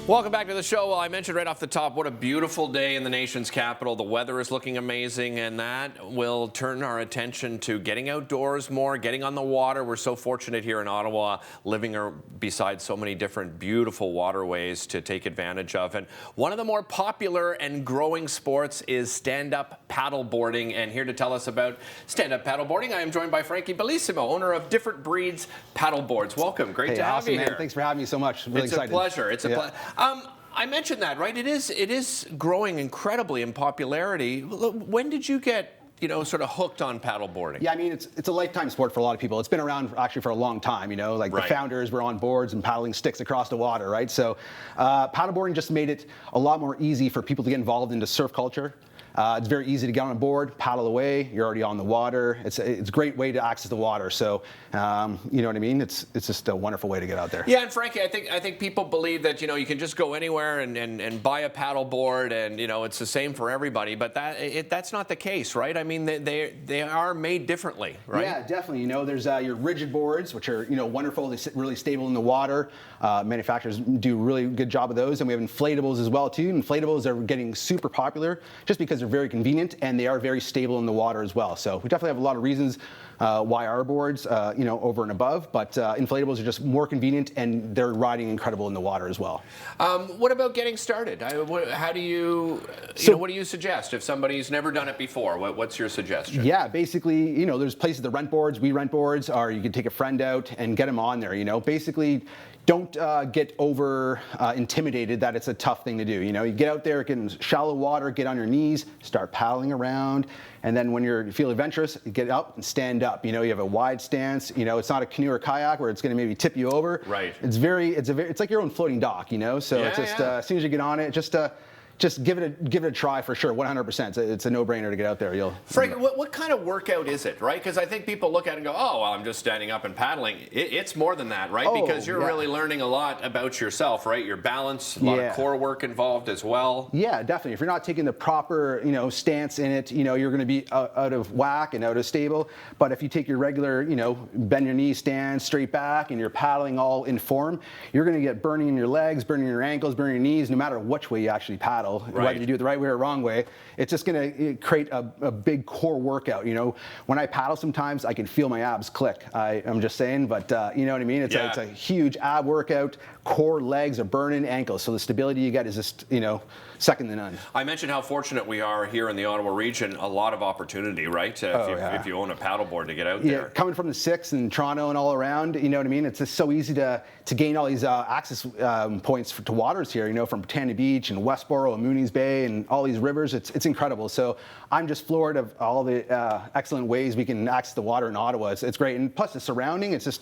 Welcome back to the show. Well, I mentioned right off the top, what a beautiful day in the nation's capital. The weather is looking amazing, and that will turn our attention to getting outdoors more, getting on the water. We're so fortunate here in Ottawa, living beside so many different beautiful waterways to take advantage of. And one of the more popular and growing sports is stand-up paddleboarding. And here to tell us about stand-up paddleboarding, I am joined by Frankie Bellissimo, owner of Different Breed Paddleboards. Welcome. Great to have you here. Thanks for having me so much. Really excited. It's a pleasure. It's a pleasure. I mentioned that, right? It is growing incredibly in popularity. When did you get, sort of hooked on paddleboarding? Yeah, I mean, it's a lifetime sport for a lot of people. It's been around actually for a long time, like the founders were on boards and paddling sticks across the water, right? So paddleboarding just made it a lot more easy for people to get involved into surf culture. It's very easy to get on a board, paddle away. You're already on the water. It's a great way to access the water. So, you know what I mean? It's just a wonderful way to get out there. Yeah, and Frankie, I think people believe that you can just go anywhere and buy a paddle board and it's the same for everybody. But that's not the case, right? I mean, they are made differently, right? Yeah, definitely. There's your rigid boards, which are wonderful. They sit really stable in the water. Manufacturers do a really good job of those, and we have inflatables as well too. Inflatables are getting super popular just because they're very convenient and they are very stable in the water as well. So we definitely have a lot of reasons why our boards, over and above, but inflatables are just more convenient and they're riding incredible in the water as well. What about getting started? How do you, what do you suggest if somebody's never done it before? What's your suggestion? Yeah, basically, there's places that rent boards. We rent boards, or you can take a friend out and get them on there. Basically, don't get over intimidated that it's a tough thing to do. You get out there, get in shallow water, get on your knees, start paddling around, and then when you feel adventurous, get up and stand up. You have a wide stance. It's not a canoe or kayak where it's going to maybe tip you over. Right. It's like your own floating dock. So yeah, it's just as soon as you get on it, just give it a try for sure, 100%. It's a no-brainer to get out there. Frank, what kind of workout is it, right? Because I think people look at it and go, oh, well, I'm just standing up and paddling. It's more than that, right? Because you're really learning a lot about yourself, right? Your balance, a lot of core work involved as well. Yeah, definitely. If you're not taking the proper, stance in it, you're going to be out of whack and out of stable. But if you take your regular, bend your knees, stand straight back, and you're paddling all in form, you're going to get burning in your legs, burning in your ankles, burning your knees, no matter which way you actually paddle. Whether you do it the right way or wrong way, it's just going to create a big core workout. When I paddle sometimes I can feel my abs click. I'm just saying, but you know what I mean? It's a huge ab workout. Core, legs are burning, ankles. So the stability you get is just, second to none. I mentioned how fortunate we are here in the Ottawa region. A lot of opportunity, right? If you own a paddleboard to get out there. Yeah, coming from the 6 and Toronto and all around, you know what I mean? It's just so easy to gain all these access points to waters here, from Britannia Beach and Westboro and Mooney's Bay and all these rivers. It's incredible. So I'm just floored of all the excellent ways we can access the water in Ottawa. It's great. And plus the surrounding, it's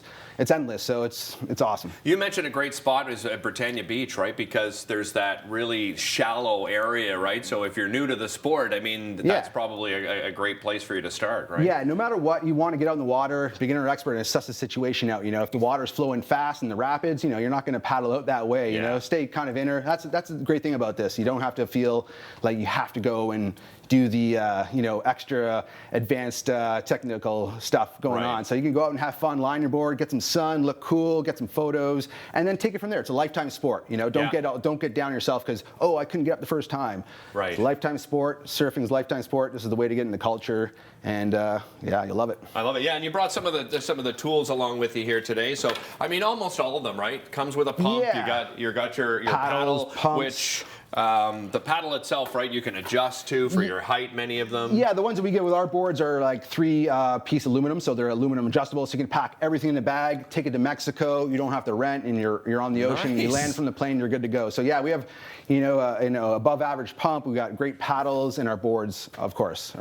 endless. So it's awesome. You mentioned a great spot is at Britannia Beach, right? Because there's that really shallow area, right? So if you're new to the sport, I mean, that's probably a great place for you to start, right? Yeah, no matter what, you want to get out in the water, beginner or expert, and assess the situation out. If the water's flowing fast in the rapids, you're not going to paddle out that way. Stay kind of inner. That's the great thing about this. You don't have to feel like you have to go and do the extra advanced technical stuff going on. So you can go out and have fun, line your board, get some sun, look cool, get some photos, and then take it from there. It's a lifetime sport. Don't get down on yourself because I couldn't get up the first time. Right. It's a lifetime sport. Surfing is a lifetime sport. This is the way to get in the culture, and you'll love it. I love it. Yeah, and you brought some of the tools along with you here today. So I mean, almost all of them, right? Comes with a pump. Yeah. You got your paddle, pumps. which. The paddle itself, right, you can adjust to for your height, many of them. Yeah, the ones that we get with our boards are like 3-piece aluminum, so they're aluminum adjustable, so you can pack everything in the bag, take it to Mexico, you don't have to rent, and you're on the ocean, you land from the plane, you're good to go. So yeah, we have, above average pump, we got great paddles, and our boards, of course.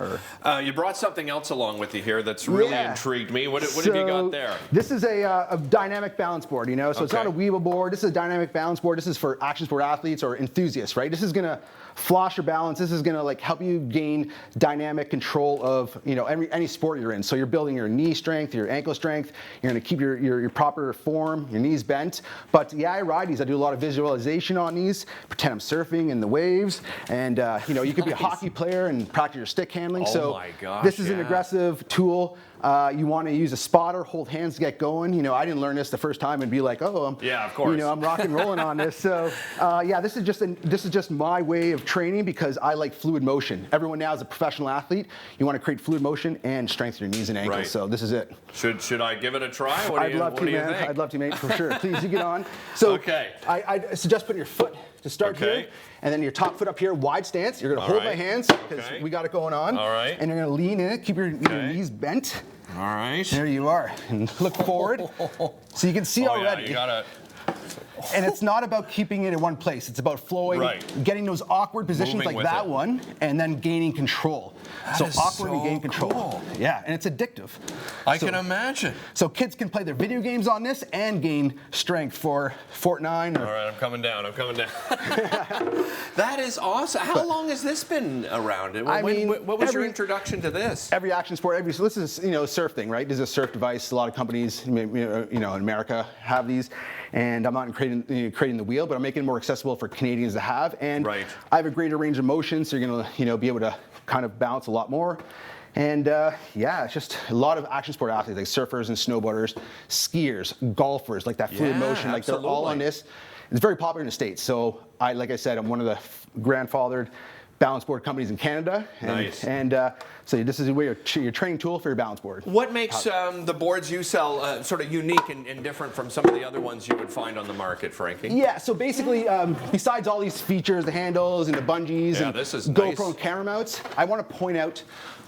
You brought something else along with you here that's really intrigued me. What have you got there? This is a dynamic balance board, so it's not a weeable board, this is a dynamic balance board, this is for action sport athletes or enthusiasts, right? This is going to floss your balance. This is going to help you gain dynamic control of any sport you're in. So you're building your knee strength, your ankle strength. You're going to keep your proper form, your knees bent. But I ride these. I do a lot of visualization on these. Pretend I'm surfing in the waves, and you could be a hockey player and practice your stick handling. Oh so my gosh, this is an aggressive tool. You want to use a spotter, hold hands to get going. You know, I didn't learn this the first time and be like, oh, yeah, of course. You know, I'm rock and rolling on this. So yeah, this is just my way of training because I like fluid motion. Everyone now is a professional athlete. You want to create fluid motion and strengthen your knees and ankles. Right. So this is it. Should I give it a try? I'd love to, man. I'd love to, mate, for sure. Please, you get on. So okay. I suggest putting your foot to start here, and then your top foot up here, wide stance. You're going to hold my hands because we got it going on. All right. And you're going to lean in it, keep your knees bent. All right. There you are. And look forward. So you can see already. Yeah, you got it. And it's not about keeping it in one place. It's about flowing, getting those awkward positions Moving like that one, and then gaining control. So awkward and gain control. Cool. Yeah, and it's addictive. I can imagine. So kids can play their video games on this and gain strength for Fortnite. All right, I'm coming down. That is awesome. How long has this been around? What was your introduction to this? Every action sport, so this is, you know, a surf thing, right? This is a surf device. A lot of companies, you know, in America have these. And I'm not creating the wheel, but I'm making it more accessible for Canadians to have. And I have a greater range of motion, so you're gonna, you know, be able to kind of bounce a lot more. And yeah, it's just a lot of action sport athletes, like surfers and snowboarders, skiers, golfers, like that fluid motion, like they're all on this. It's very popular in the States. So like I said, I'm one of the grandfathered balance board companies in Canada. And so this is your training tool for your balance board. What makes the boards you sell sort of unique and different from some of the other ones you would find on the market, Frankie? Yeah, so basically, besides all these features, the handles and the bungees and GoPro camera mounts, I want to point out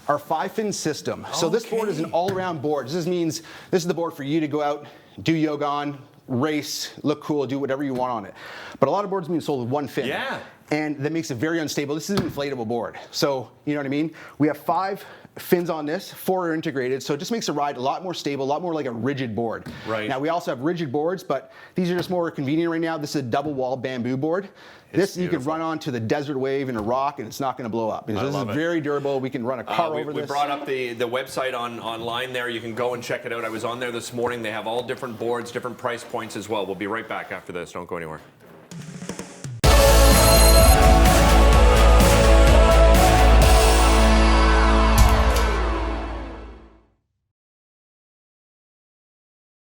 our 5-fin system. So this board is an all-around board. This means this is the board for you to go out, do yoga on, race, look cool, do whatever you want on it. But a lot of boards are being sold with 1 fin. Yeah. And that makes it very unstable. This is an inflatable board. So, you know what I mean? We have 5 fins on this, 4 are integrated, so it just makes the ride a lot more stable, a lot more like a rigid board. Right. Now, we also have rigid boards, but these are just more convenient right now. This is a double wall bamboo board. This you can run onto the desert wave in a rock, and it's not going to blow up. This is very durable. We can run a car over this. We brought up the website online there. You can go and check it out. I was on there this morning. They have all different boards, different price points as well. We'll be right back after this. Don't go anywhere.